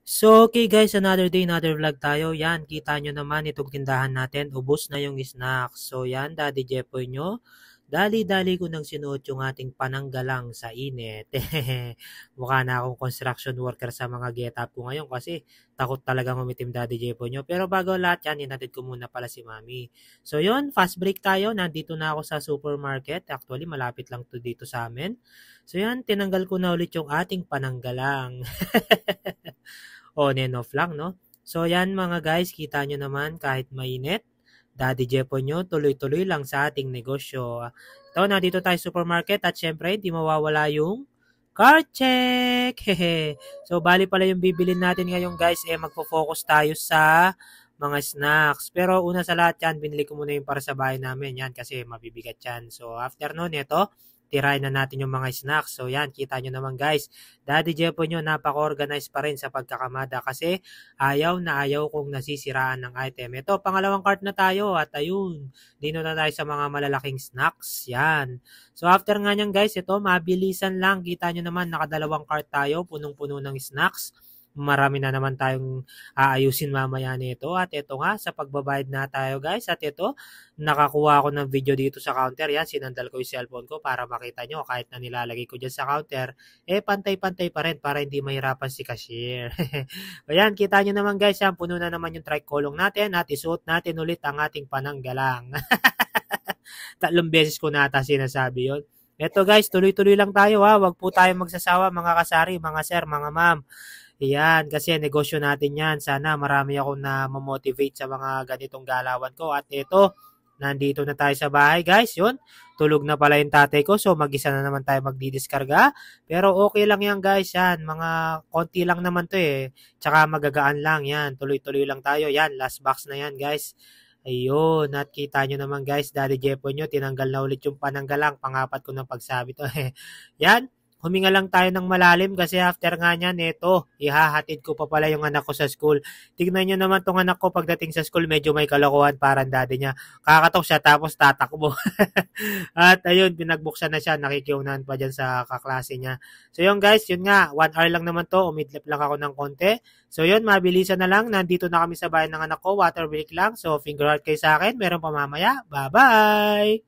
So, okay guys, another day, another vlog tayo. Yan, kita nyo naman itong tindahan natin. Ubus na yung snacks. So, yan, Daddy Jepoy nyo. Dali-dali ko nang sinuot yung ating pananggalang sa init. Mukha na akong construction worker sa mga get-up ko ngayon kasi takot talagang umitim Daddy Jepoy nyo. Pero bago lahat yan, inatid ko muna pala si Mami. So, yun, fast break tayo. Nandito na ako sa supermarket. Actually, malapit lang to dito sa amin. So, yan, tinanggal ko na ulit yung ating pananggalang. On and off lang, no? So, yan mga guys, kita nyo naman kahit mainit, Daddy Jepo nyo, tuloy-tuloy lang sa ating negosyo. Ito, nandito tayo sa supermarket at syempre, di mawawala yung card check! Hehe. So, bali pala yung bibilin natin ngayon guys, magfo-focus tayo sa mga snacks. Pero una sa lahat yan, binili ko muna yung para sa bahay namin. Yan, kasi mabibigat yan. So, after nun, ito, tirahin na natin yung mga snacks. So, yan, kita nyo naman guys. Daddy Jepo nyo, napaka-organized pa rin sa pagkakamada kasi ayaw na ayaw kong nasisiraan ng item. Ito, pangalawang cart na tayo at ayun, dino na tayo sa mga malalaking snacks. Yan. So, after nga nyan guys, ito, mabilisan lang. Kita nyo naman, nakadalawang cart tayo, punong-puno ng snacks. Marami na naman tayong aayusin mamaya nito. At ito nga, sa pagbabayad na tayo guys. At ito, nakakuha ako ng video dito sa counter. Yan, sinandal ko yung cellphone ko para makita nyo kahit na nilalagay ko dyan sa counter. Pantay-pantay pa rin para hindi mahirapan si cashier. Ayan, kita nyo naman guys, yan, puno na naman yung tricolong natin at isuot natin ulit ang ating pananggalang. Tatlong beses ko na ata sinasabi yun. Eto guys, tuloy-tuloy lang tayo ha. Huwag po tayo magsasawa mga kasari, mga sir, mga ma'am. Yan, kasi negosyo natin yan. Sana marami akong na motivate sa mga ganitong galawan ko. At ito, nandito na tayo sa bahay guys. Yun, tulog na pala yung tatay ko. So mag-isa na naman tayo magdidiskarga. Pero okay lang yan guys. Yan, mga konti lang naman to eh. Tsaka magagaan lang yan. Tuloy-tuloy lang tayo. Yan, last box na yan guys. Ayun, at kita nyo naman guys, Daddy Jepo nyo, tinanggal na ulit yung pananggalang. Pangapat ko ng pagsabi to. Yan, huminga lang tayo ng malalim kasi after nga niyan, eto, ihahatid ko pa pala yung anak ko sa school. Tignan nyo naman tong anak ko pagdating sa school, medyo may kalokohan parang daddy niya. Kakatok siya tapos tatakbo. At ayun, pinagbuksan na siya, nakikiunahan pa dyan sa kaklase niya. So yun guys, yun nga, 1 hour lang naman to, umidlip lang ako ng konti. So yun, mabilisan na lang, nandito na kami sa bahay ng anak ko, water break lang. So finger heart kayo sa akin, meron pa mamaya. Bye-bye!